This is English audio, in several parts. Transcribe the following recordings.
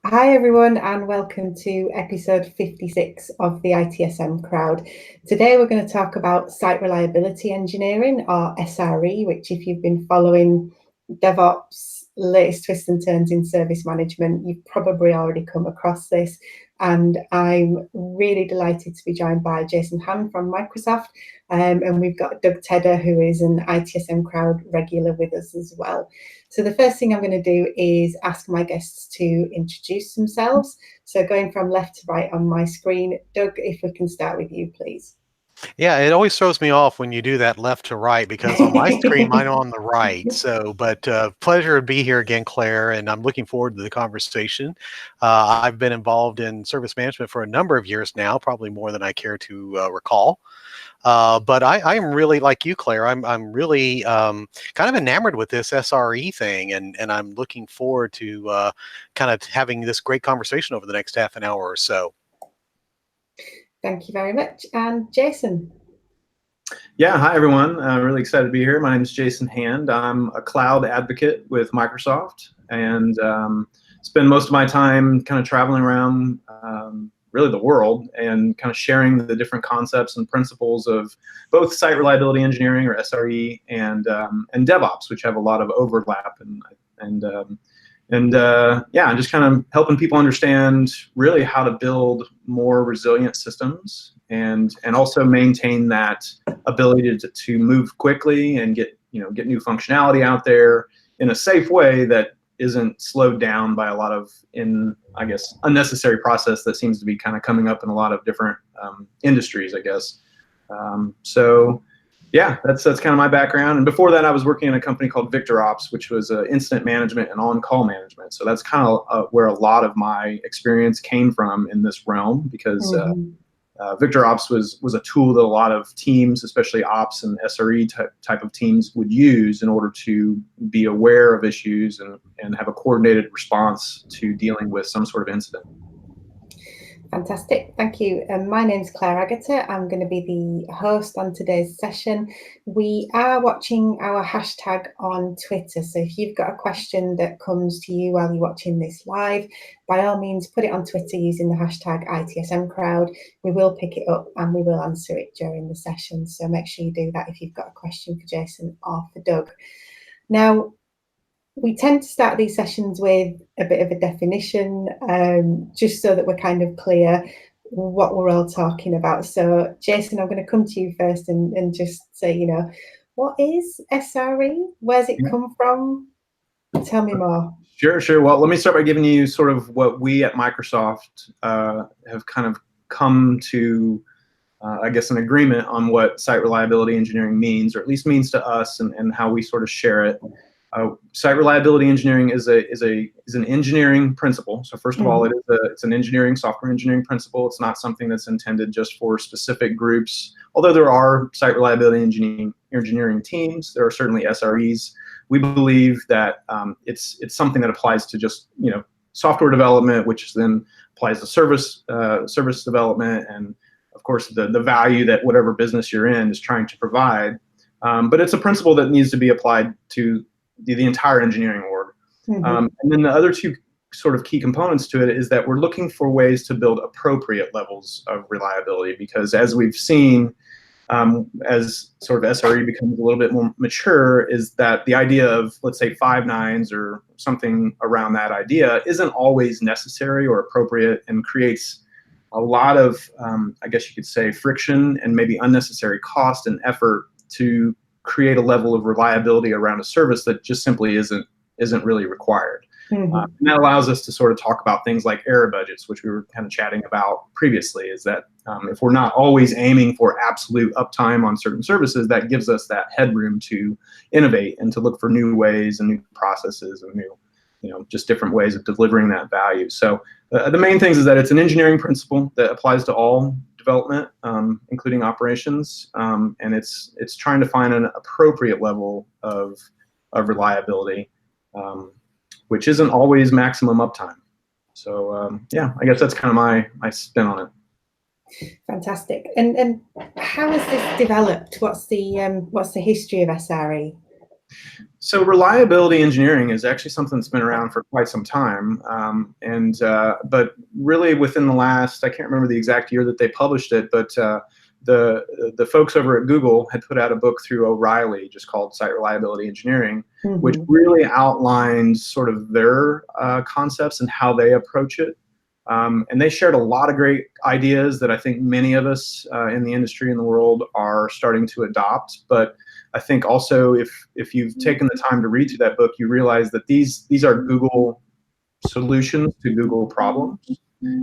Hi everyone and welcome to episode 56 of the ITSM crowd. Today we're going to talk about site reliability engineering, or SRE, which if you've been following DevOps latest twists and turns in service management, you've probably already come across this. And I'm really delighted to be joined by Jason Han from Microsoft. And we've got Doug Tedder, who is an ITSM crowd regular with us as well. So the first thing I'm going to do is ask my guests to introduce themselves. So going from left to right on my screen, Doug, if we can start with you, please. Yeah, it always throws me off when you do that left to right because on my screen, mine are on the right. But pleasure to be here again, Claire, and I'm looking forward to the conversation. I've been involved in service management for a number of years now, probably more than I care to recall. But I am really like you, Claire. I'm really kind of enamored with this SRE thing, and I'm looking forward to kind of having this great conversation over the next half an hour or so. Thank you very much. And Jason. Yeah, hi everyone. I'm really excited to be here. My name is Jason Hand. I'm a cloud advocate with Microsoft and spend most of my time kind of traveling around really the world and kind of sharing the different concepts and principles of both site reliability engineering, or SRE, and DevOps, which have a lot of overlap yeah, just kind of helping people understand really how to build more resilient systems and also maintain that ability to move quickly and get new functionality out there in a safe way that isn't slowed down by a lot of unnecessary process that seems to be kind of coming up in a lot of different industries, I guess. So yeah, that's kind of my background. And before that, I was working in a company called VictorOps, which was incident management and on-call management. So that's kind of where a lot of my experience came from in this realm, because VictorOps was a tool that a lot of teams, especially ops and SRE type of teams, would use in order to be aware of issues and have a coordinated response to dealing with some sort of incident. Fantastic, thank you. My name's Clara Agutter. I'm going to be the host on today's session. We are watching our hashtag on Twitter, so if you've got a question that comes to you while you're watching this live, by all means put it on Twitter using the hashtag ITSMcrowd. We will pick it up and we will answer it during the session, so make sure you do that if you've got a question for Jason or for Doug. Now, we tend to start these sessions with a bit of a definition, just so that we're kind of clear what we're all talking about. So, Jason, I'm going to come to you first and just say, what is SRE? Where's it come from? Tell me more. Sure. Well, let me start by giving you sort of what we at Microsoft have kind of come to, I guess, an agreement on what site reliability engineering means, or at least means to us, and how we sort of share it. Site reliability engineering is an engineering principle. So first of all, it's an engineering, software engineering principle. It's not something that's intended just for specific groups. Although there are site reliability engineering teams, there are certainly SREs. We believe that it's something that applies to just software development, which then applies to service development, and of course the value that whatever business you're in is trying to provide. But it's a principle that needs to be applied to the entire engineering org. And then the other two sort of key components to it is that we're looking for ways to build appropriate levels of reliability, because as we've seen, as sort of SRE becomes a little bit more mature, is that the idea of, let's say, 5 nines or something around that idea isn't always necessary or appropriate, and creates a lot of, I guess you could say, friction and maybe unnecessary cost and effort to create a level of reliability around a service that just simply isn't really required. And that allows us to sort of talk about things like error budgets, which we were kind of chatting about previously, is that if we're not always aiming for absolute uptime on certain services, that gives us that headroom to innovate and to look for new ways and new processes and new, just different ways of delivering that value. So the main things is that it's an engineering principle that applies to all development, including operations, and it's trying to find an appropriate level of reliability, which isn't always maximum uptime. So yeah, I guess that's kind of my spin on it. Fantastic. And how has this developed? What's the history of SRE? So reliability engineering is actually something that's been around for quite some time, but really within the last, I can't remember the exact year that they published it, but the folks over at Google had put out a book through O'Reilly just called Site Reliability Engineering, which really outlines sort of their concepts and how they approach it. And they shared a lot of great ideas that I think many of us in the industry in the world are starting to adopt. But I think also if you've taken the time to read through that book, you realize that these are Google solutions to Google problems,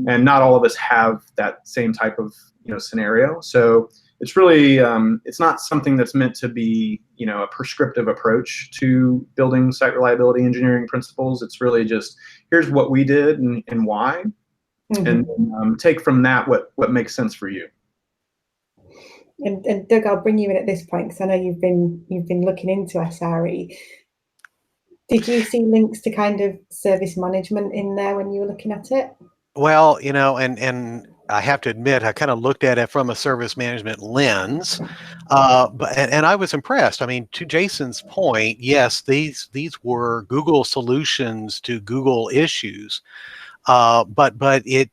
and not all of us have that same type of scenario. So it's really it's not something that's meant to be a prescriptive approach to building site reliability engineering principles. It's really just here's what we did and why, and take from that what makes sense for you. And Doug, I'll bring you in at this point because I know you've been looking into SRE. Did you see links to kind of service management in there when you were looking at it? Well, and I have to admit, I kind of looked at it from a service management lens, but I was impressed. I mean, to Jason's point, yes, these were Google solutions to Google issues, but it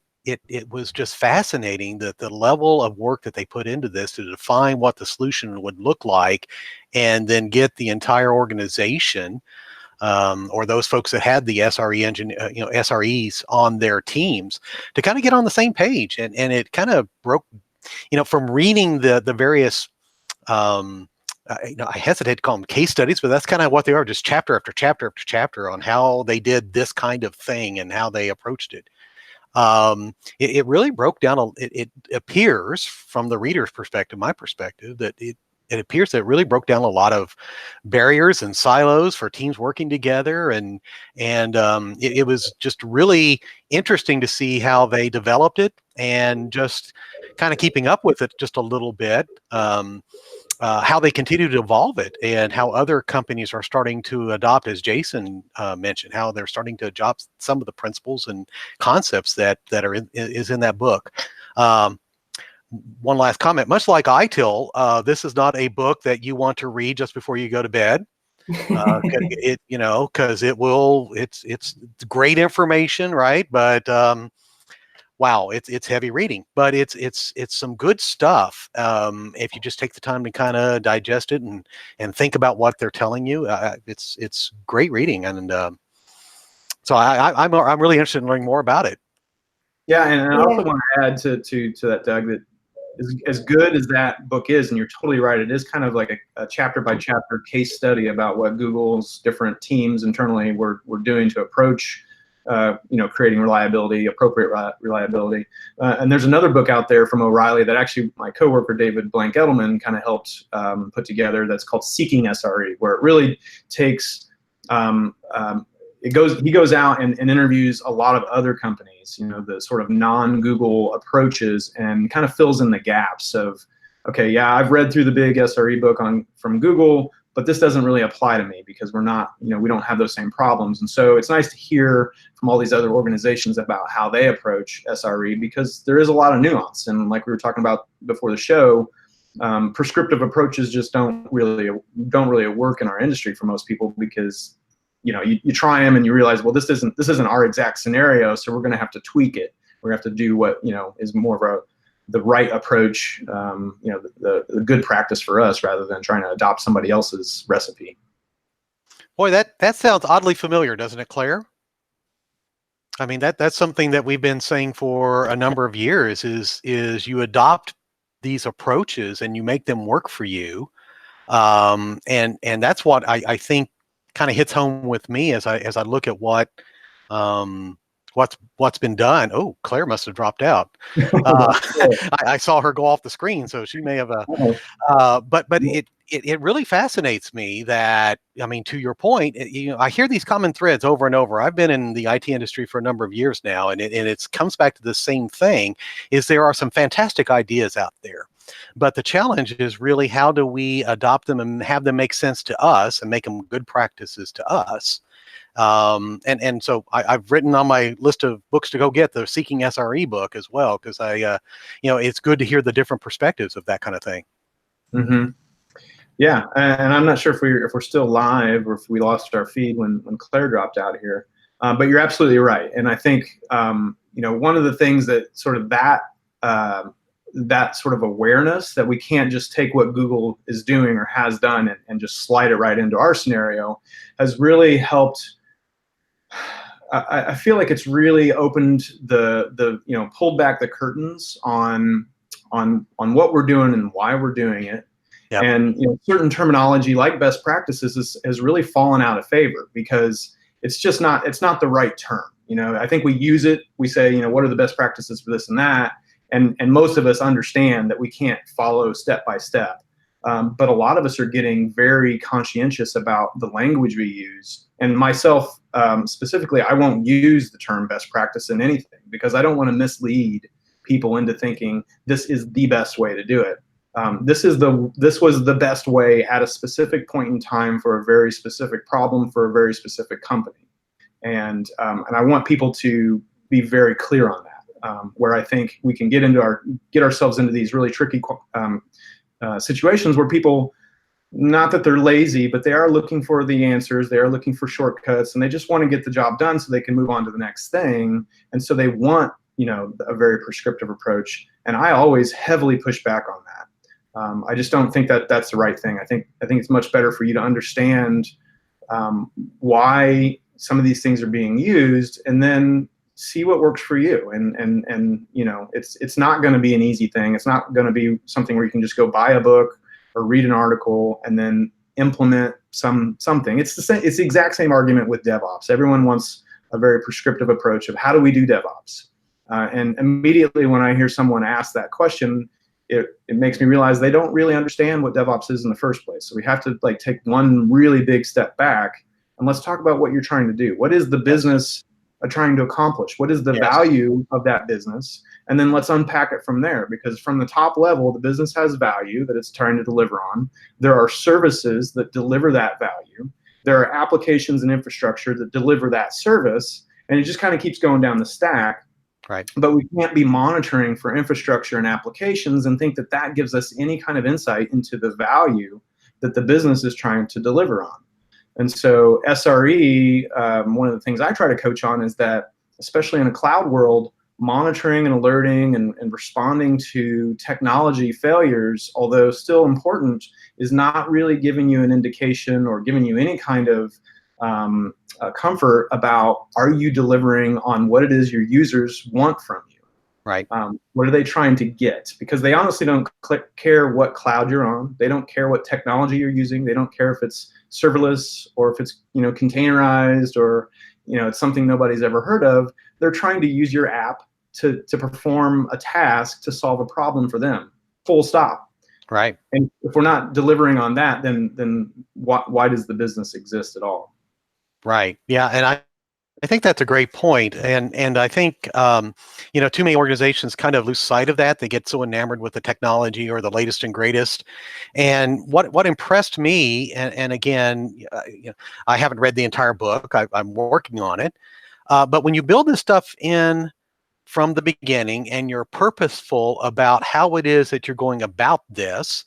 was just fascinating that the level of work that they put into this to define what the solution would look like, and then get the entire organization. Or those folks that had the SRE SREs on their teams to kind of get on the same page, and it kind of broke, from reading the various, I hesitate to call them case studies, but that's kind of what they are, just chapter after chapter after chapter on how they did this kind of thing and how they approached it. It really broke down. It appears from the reader's perspective, my perspective, that it appears that it really broke down a lot of barriers and silos for teams working together, and it was just really interesting to see how they developed it and just kind of keeping up with it just a little bit. How they continue to evolve it, and how other companies are starting to adopt, as Jason mentioned, how they're starting to adopt some of the principles and concepts that are in that book. One last comment, much like ITIL, this is not a book that you want to read just before you go to bed. Because it's great information, right? But wow, it's heavy reading, but it's some good stuff. If you just take the time to kind of digest it and think about what they're telling you, it's great reading, and so I'm really interested in learning more about it. Yeah, and I also want to add to that, Doug, that as good as that book is, and you're totally right, it is kind of like a chapter by chapter case study about what Google's different teams internally were doing to approach creating reliability, appropriate reliability. And there's another book out there from O'Reilly that actually my coworker David Blank-Edelman kind of helped put together, that's called Seeking SRE, where it really takes he goes out and interviews a lot of other companies, the sort of non-Google approaches, and kind of fills in the gaps of, okay, yeah, I've read through the big SRE book from Google, but this doesn't really apply to me because we're not, we don't have those same problems. And so it's nice to hear from all these other organizations about how they approach SRE, because there is a lot of nuance. And like we were talking about before the show, prescriptive approaches just don't really work in our industry for most people, because you try them and you realize, well, this isn't our exact scenario, so we're going to have to tweak it. We're going to have to do what is more of the right approach, the good practice for us, rather than trying to adopt somebody else's recipe. Boy, that sounds oddly familiar, doesn't it, Claire? I mean, that's something that we've been saying for a number of years, is you adopt these approaches and you make them work for you. And that's what I think kind of hits home with me as I look at what's been done. Oh, Claire must have dropped out. I saw her go off the screen, so she may have. But it really fascinates me that, I mean, to your point, I hear these common threads over and over. I've been in the IT industry for a number of years now, and it comes back to the same thing: is there are some fantastic ideas out there. But the challenge is really, how do we adopt them and have them make sense to us and make them good practices to us? And so I've written on my list of books to go get the Seeking SRE book as well, because it's good to hear the different perspectives of that kind of thing. Mm-hmm. Yeah, and I'm not sure if we're still live or if we lost our feed when Claire dropped out of here. But you're absolutely right, and I think one of the things that sort of that sort of awareness that we can't just take what Google is doing or has done and just slide it right into our scenario has really helped. I feel like it's really opened pulled back the curtains on what we're doing and why we're doing it. Yep. And certain terminology like best practices has really fallen out of favor because it's not the right term. I think we use it, we say, what are the best practices for this and that, and most of us understand that we can't follow step by step. But a lot of us are getting very conscientious about the language we use. And myself specifically, I won't use the term best practice in anything because I don't want to mislead people into thinking this is the best way to do it. This was the best way at a specific point in time for a very specific problem for a very specific company. And I want people to be very clear on that, where I think we can get ourselves into these really tricky situations where people, not that they're lazy, but they are looking for the answers, they are looking for shortcuts, and they just want to get the job done so they can move on to the next thing. And so they want a very prescriptive approach, and I always heavily push back on that. I just don't think that that's the right thing. I think it's much better for you to understand why some of these things are being used, and then see what works for you. And it's not going to be an easy thing. It's not going to be something where you can just go buy a book or read an article and then implement something. It's the exact same argument with DevOps. Everyone wants a very prescriptive approach of how do we do DevOps. And immediately when I hear someone ask that question, it makes me realize they don't really understand what DevOps is in the first place. So we have to take one really big step back and let's talk about what you're trying to do. What is the business trying to accomplish? What is the value of that business? And then let's unpack it from there, because from the top level, the business has value that it's trying to deliver on. There are services that deliver that value. There are applications and infrastructure that deliver that service, and it just kind of keeps going down the stack. Right. But we can't be monitoring for infrastructure and applications and think that that gives us any kind of insight into the value that the business is trying to deliver on. And so SRE, one of the things I try to coach on is that, especially in a cloud world, monitoring and alerting and responding to technology failures, although still important, is not really giving you an indication or giving you any kind of comfort about, are you delivering on what it is your users want from you? Right. What are they trying to get? Because they honestly don't care what cloud you're on. They don't care what technology you're using. They don't care if it's serverless or if it's containerized or it's something nobody's ever heard of. They're trying to use your app to perform a task to solve a problem for them. Full stop. Right. And if we're not delivering on that, then why does the business exist at all? Right. Yeah, and I think that's a great point, and I think too many organizations kind of lose sight of that. They get so enamored with the technology or the latest and greatest. And what impressed me, and again, I haven't read the entire book. I'm working on it, but when you build this stuff in from the beginning and you're purposeful about how it is that you're going about this,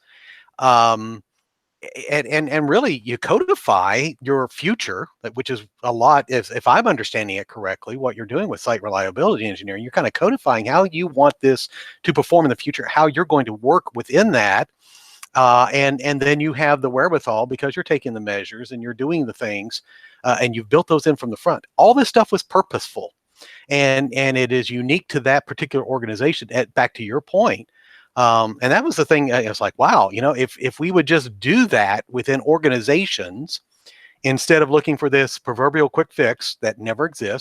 and really you codify your future, which is a lot, if I'm understanding it correctly, what you're doing with site reliability engineering, you're kind of codifying how you want this to perform in the future, how you're going to work within that. And then you have the wherewithal, because you're taking the measures and you're doing the things, and you've built those in from the front. All this stuff was purposeful, and it is unique to that particular organization. Back to your point. And that was the thing. I was like, wow, if we would just do that within organizations, instead of looking for this proverbial quick fix that never exists,